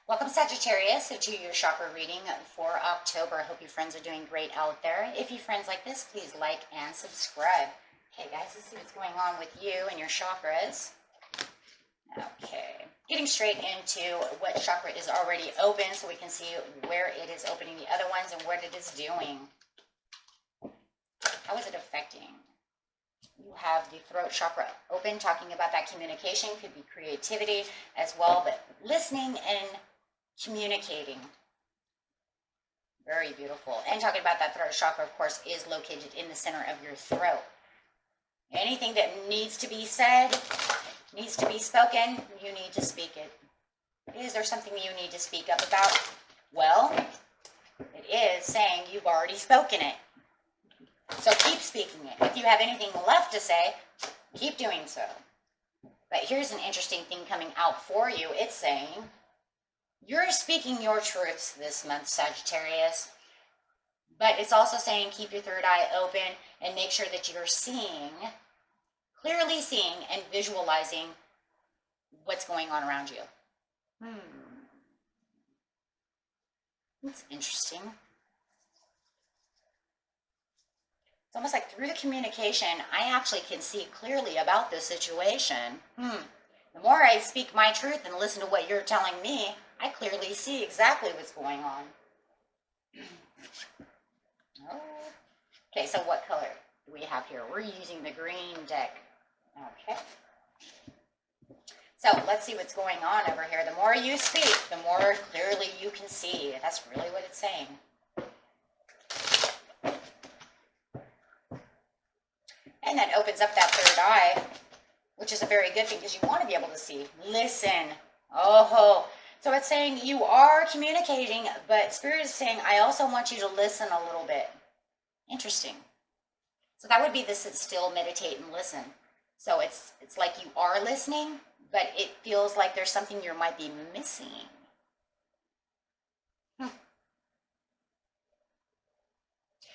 Welcome Sagittarius to your chakra reading for October. I hope you friends are doing great out there. If you friends like this, please like and subscribe. Okay guys, let's see what's going on with you and your chakras. Okay, getting straight into what chakra is already open so we can see where it is opening the other ones and what it is doing. How is it affecting? You have the throat chakra open, talking about that communication, could be creativity as well, but listening and communicating. Very beautiful. And talking about that throat chakra, of course, is located in the center of your throat. Anything that needs to be said, needs to be spoken, you need to speak it. Is there something you need to speak up about? Well, it is saying you've already spoken it. So keep speaking it. If you have anything left to say, keep doing so. But here's an interesting thing coming out for you. It's saying you're speaking your truths this month, Sagittarius. But it's also saying keep your third eye open and make sure that you're seeing, clearly seeing and visualizing what's going on around you. That's interesting. It's almost like through the communication, I actually can see clearly about this situation. The more I speak my truth and listen to what you're telling me, I clearly see exactly what's going on. Okay, so what color do we have here? We're using the green deck. Okay. So let's see what's going on over here. The more you speak, the more clearly you can see. That's really what it's saying. And that opens up that third eye, which is a very good thing because you want to be able to see. Listen. Oh, so it's saying you are communicating, but Spirit is saying, I also want you to listen a little bit. Interesting. So that would be the sit still, meditate, and listen. So it's like you are listening, but it feels like there's something you might be missing.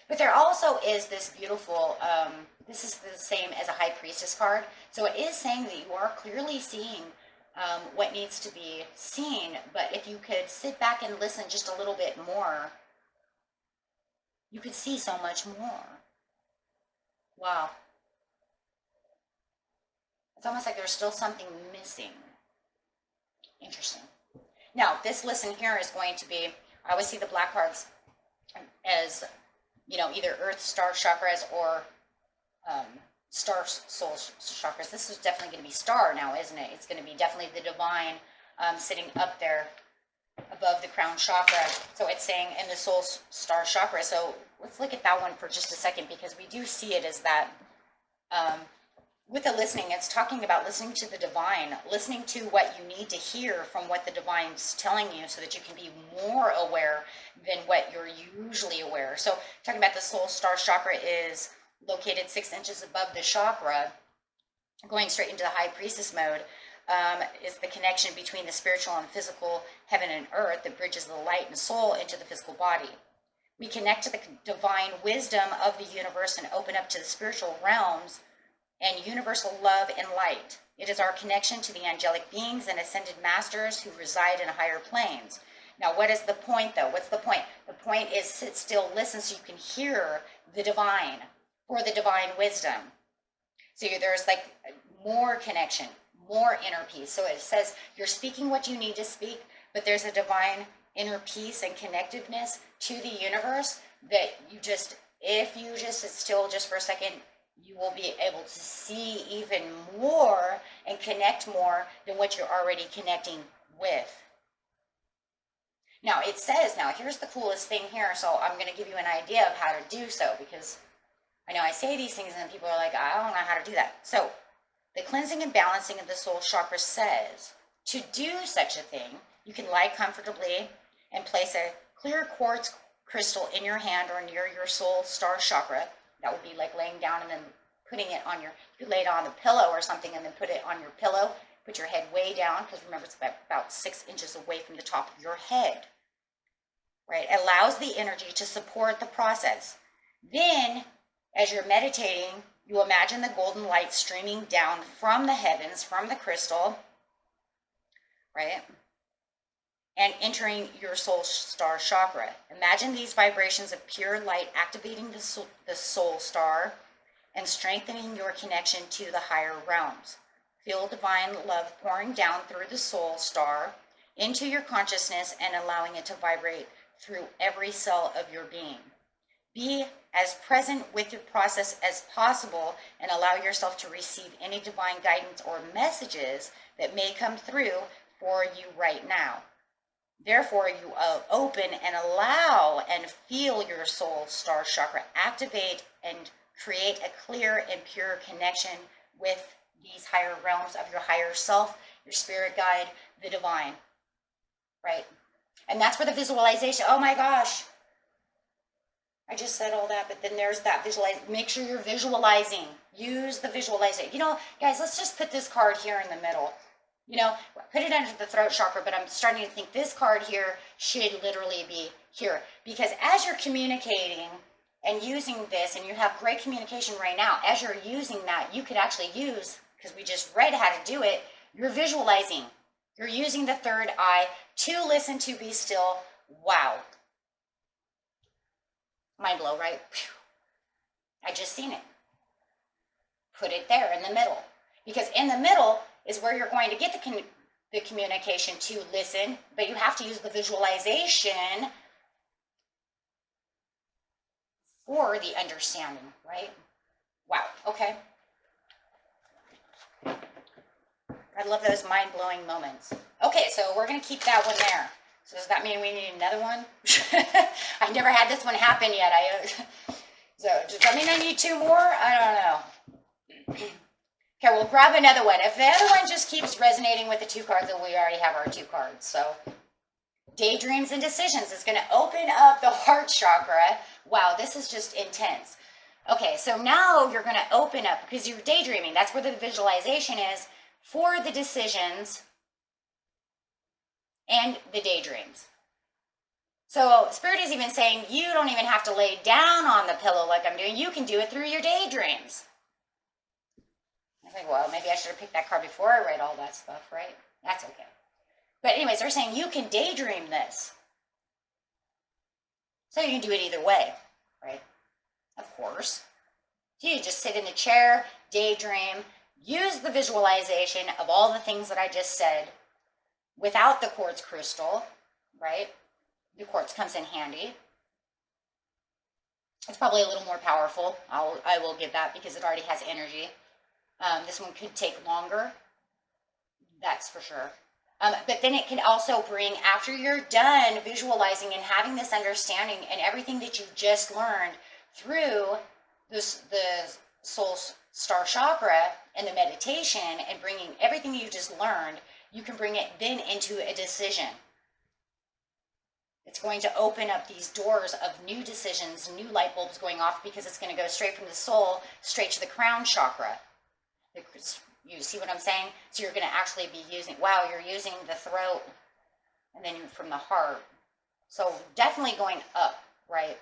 But there also is this beautiful, this is the same as a High Priestess card. So it is saying that you are clearly seeing what needs to be seen. But if you could sit back and listen just a little bit more, you could see so much more. Wow. It's almost like there's still something missing. Interesting. Now, this listen here is going to be, I always see the black cards as, you know, either earth, star chakras or star soul chakras. This is definitely going to be star now, isn't it? It's going to be definitely the divine sitting up there above the crown chakra. So it's saying in the soul star chakra. So let's look at that one for just a second because we do see it as that. With the listening, it's talking about listening to the divine, listening to what you need to hear from what the divine's telling you so that you can be more aware than what you're usually aware. So talking about the soul star chakra is located 6 inches above the chakra, going straight into the High Priestess mode, is the connection between the spiritual and physical, heaven and earth, that bridges the light and soul into the physical body. We connect to the divine wisdom of the universe and open up to the spiritual realms and universal love and light. It is our connection to the angelic beings and ascended masters who reside in higher planes. Now, what is the point, though? What's the point? The point is sit still, listen so you can hear the divine or the divine wisdom. So there's like more connection, more inner peace. So it says you're speaking what you need to speak, but there's a divine inner peace and connectiveness to the universe that you just, if you just sit still just for a second, you will be able to see even more and connect more than what you're already connecting with. Now, it says, now here's the coolest thing here, so I'm going to give you an idea of how to do so, because I know I say these things and people are like, I don't know how to do that. So, the cleansing and balancing of the soul chakra says, to do such a thing, you can lie comfortably and place a clear quartz crystal in your hand or near your soul star chakra. That would be like laying down and then putting it on your, you lay it on the pillow or something and then put it on your pillow. Put your head way down, because remember it's about 6 inches away from the top of your head. Right? It allows the energy to support the process. Then, as you're meditating, you imagine the golden light streaming down from the heavens, from the crystal, right? and entering your soul star chakra. Imagine these vibrations of pure light activating the soul star and strengthening your connection to the higher realms. Feel divine love pouring down through the soul star into your consciousness and allowing it to vibrate through every cell of your being. Be as present with your process as possible and allow yourself to receive any divine guidance or messages that may come through for you right now. Therefore, you open and allow and feel your soul star chakra activate and create a clear and pure connection with these higher realms of your higher self, your spirit guide, the divine, right? And that's where the visualization, oh my gosh, I just said all that, but then there's that visualize. Make sure you're visualizing. Use the visualization. You know, guys, let's just put this card here in the middle. You know, put it under the throat chakra, but I'm starting to think this card here should literally be here. Because as you're communicating and using this, and you have great communication right now, as you're using that, you could actually use, because we just read how to do it, you're visualizing. You're using the third eye to listen, to be still. Wow. Mind blow, right? Whew. I just seen it. Put it there in the middle. Because in the middle is where you're going to get the communication to listen, but you have to use the visualization for the understanding, right? Wow, okay. I love those mind-blowing moments. Okay, so we're going to keep that one there. So does that mean we need another one? I never had this one happen yet. So does that mean I need two more? I don't know. Okay, we'll grab another one. If the other one just keeps resonating with the two cards, then we already have our two cards. So daydreams and decisions is going to open up the heart chakra. Wow, this is just intense. Okay, so now you're going to open up, because you're daydreaming. That's where the visualization is for the decisions and the daydreams. So Spirit is even saying you don't even have to lay down on the pillow like I'm doing. You can do it through your daydreams. I think, well, maybe I should have picked that card before I read all that stuff, right? That's okay. But anyways, they're saying you can daydream this. So you can do it either way, right? Of course. So you just sit in the chair, daydream, use the visualization of all the things that I just said without the quartz crystal, right? The quartz comes in handy. It's probably a little more powerful. I will give that, because it already has energy. This one could take longer. That's for sure. But then it can also bring, after you're done visualizing and having this understanding and everything that you just learned through the soul star chakra and the meditation, and bringing everything you just learned, you can bring it then into a decision. It's going to open up these doors of new decisions, new light bulbs going off, because it's going to go straight from the soul, straight to the crown chakra. You see what I'm saying? So you're going to actually be using, wow, you're using the throat and then from the heart. So definitely going up, right?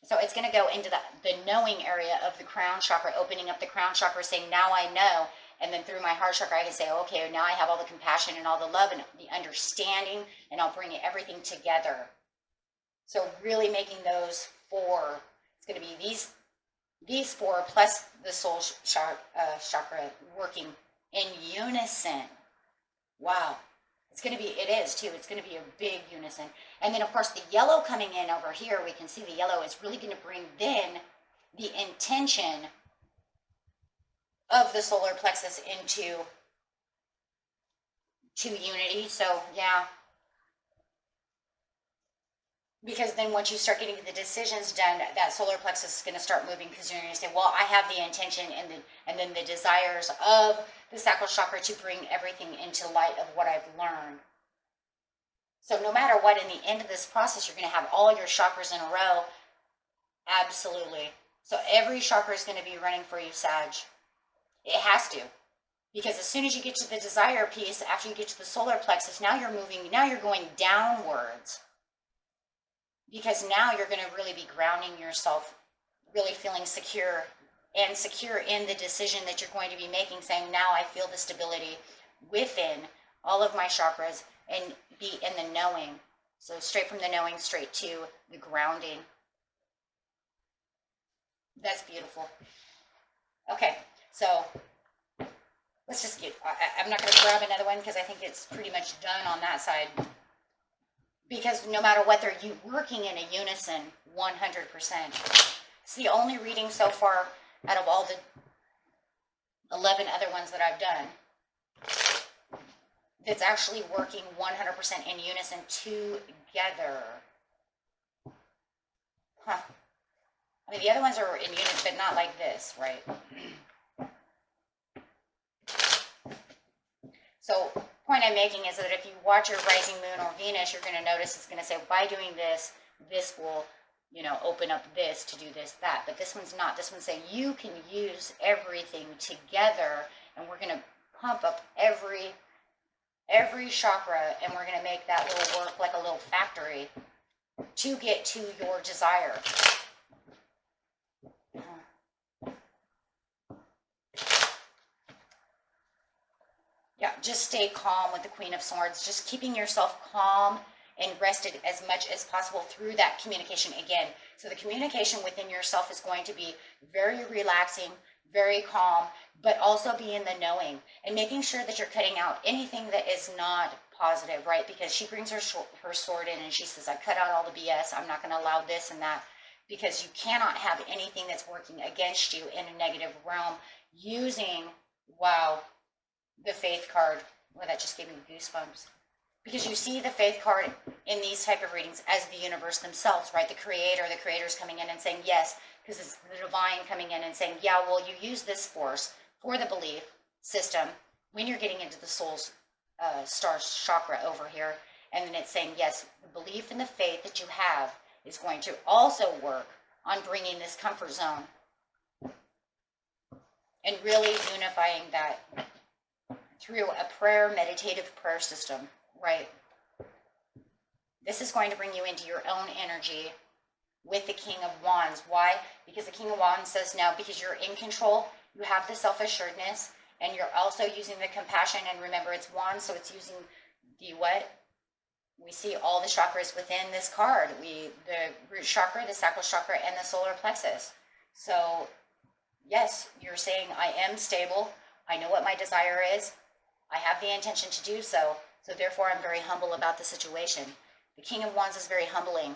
So it's going to go into the knowing area of the crown chakra, opening up the crown chakra, saying, now I know. And then through my heart chakra, I can say, okay, now I have all the compassion and all the love and the understanding, and I'll bring everything together. So really making those four, it's going to be these four plus the soul chakra working in unison. Wow. It's going to be, it is too, it's going to be a big unison. And then of course the yellow coming in over here, we can see the yellow is really going to bring then the intention of the solar plexus into unity. So yeah, because then once you start getting the decisions done, that solar plexus is going to start moving, because you're going to say, well, I have the intention and then the desires of the sacral chakra to bring everything into light of what I've learned. So no matter what, in the end of this process, you're going to have all your chakras in a row. Absolutely. So every chakra is going to be running for you, Sag. It has to. Because as soon as you get to the desire piece, after you get to the solar plexus, now you're moving, now you're going downwards. Because now you're going to really be grounding yourself, really feeling secure, and secure in the decision that you're going to be making, saying, now I feel the stability within all of my chakras and be in the knowing. So straight from the knowing, straight to the grounding. That's beautiful. Okay, so let's just get, I'm not going to grab another one because I think it's pretty much done on that side. Because no matter what, they're working in a unison, 100%. It's the only reading so far out of all the 11 other ones that I've done that's actually working 100% in unison together. Huh. I mean, the other ones are in unison, but not like this, right? So, point I'm making is that if you watch your rising moon or Venus, you're going to notice it's going to say, by doing this, this will, you know, open up this to do this, that. But this one's not. This one's saying you can use everything together, and we're going to pump up every chakra, and we're going to make that little work like a little factory to get to your desire. Yeah, just stay calm with the Queen of Swords. Just keeping yourself calm and rested as much as possible through that communication again. So the communication within yourself is going to be very relaxing, very calm, but also be in the knowing and making sure that you're cutting out anything that is not positive, right? Because she brings her sword in and she says, I cut out all the BS. I'm not going to allow this and that, because you cannot have anything that's working against you in a negative realm using, wow, the Faith card. Well, that just gave me goosebumps. Because you see the Faith card in these type of readings as the universe themselves, right? The creator's coming in and saying yes, because it's the divine coming in and saying, yeah, well, you use this force for the belief system when you're getting into the soul's star chakra over here. And then it's saying, yes, the belief and the faith that you have is going to also work on bringing this comfort zone and really unifying that through a meditative prayer system, right? This is going to bring you into your own energy with the King of Wands. Why? Because the King of Wands says now, because you're in control, you have the self-assuredness, and you're also using the compassion. And remember, it's Wands, so it's using the what? We see all the chakras within this card. The root chakra, the sacral chakra, and the solar plexus. So, yes, you're saying, I am stable. I know what my desire is. I have the intention to do so. So therefore, I'm very humble about the situation. The King of Wands is very humbling.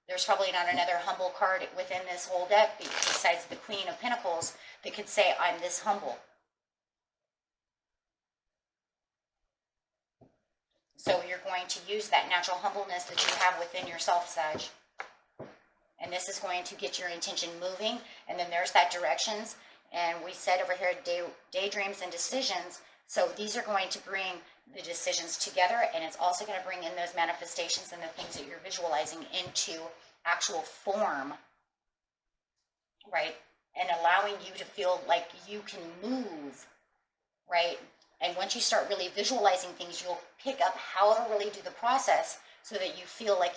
There's probably not another humble card within this whole deck besides the Queen of Pentacles that could say, I'm this humble. So you're going to use that natural humbleness that you have within yourself, Sag. And this is going to get your intention moving. And then there's that directions. And we said over here, daydreams and decisions. So these are going to bring the decisions together, and it's also going to bring in those manifestations and the things that you're visualizing into actual form, right? And allowing you to feel like you can move, right? And once you start really visualizing things, you'll pick up how to really do the process so that you feel like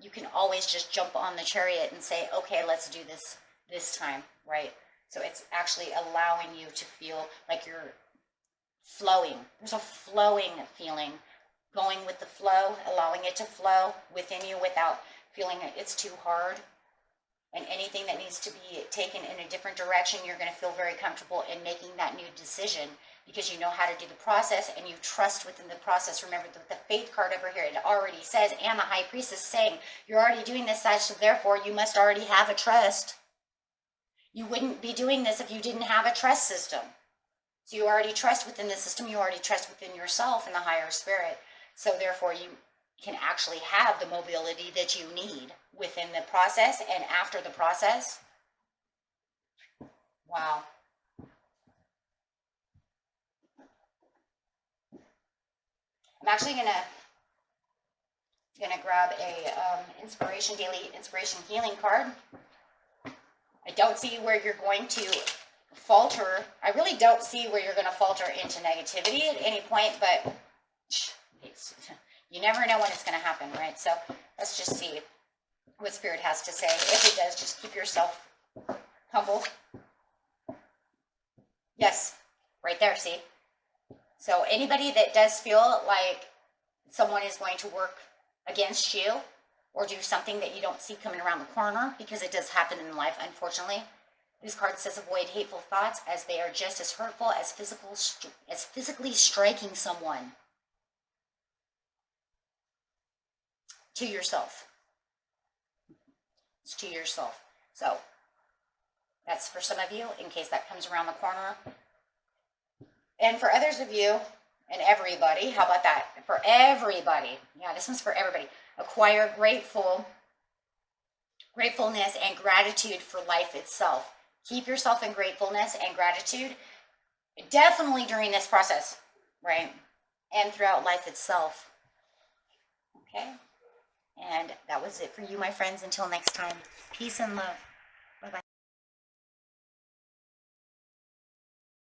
you can always just jump on the chariot and say, okay, let's do this time, right? So it's actually allowing you to feel like you're flowing. There's a flowing feeling, going with the flow, allowing it to flow within you without feeling it's too hard. And anything that needs to be taken in a different direction, you're going to feel very comfortable in making that new decision because you know how to do the process and you trust within the process. Remember the Faith card over here, it already says, and the High Priestess saying, you're already doing this, so therefore you must already have a trust. You wouldn't be doing this if you didn't have a trust system. So you already trust within the system, you already trust within yourself and the higher spirit. So therefore you can actually have the mobility that you need within the process and after the process. Wow. I'm actually gonna grab a daily inspiration healing card. I don't see where you're going to falter. I really don't see where you're going to falter into negativity at any point, but you never know when it's going to happen, right? So let's just see what Spirit has to say. If it does, just keep yourself humble. Yes, right there, see? So anybody that does feel like someone is going to work against you or do something that you don't see coming around the corner, because it does happen in life, unfortunately. This card says avoid hateful thoughts, as they are just as hurtful as physically striking someone. To yourself. It's to yourself. So that's for some of you, in case that comes around the corner. And for others of you, and everybody, how about that? For everybody. Yeah, this one's for everybody. Acquire gratefulness and gratitude for life itself. Keep yourself in gratefulness and gratitude, definitely during this process, right? And throughout life itself. Okay? And that was it for you, my friends. Until next time, peace and love.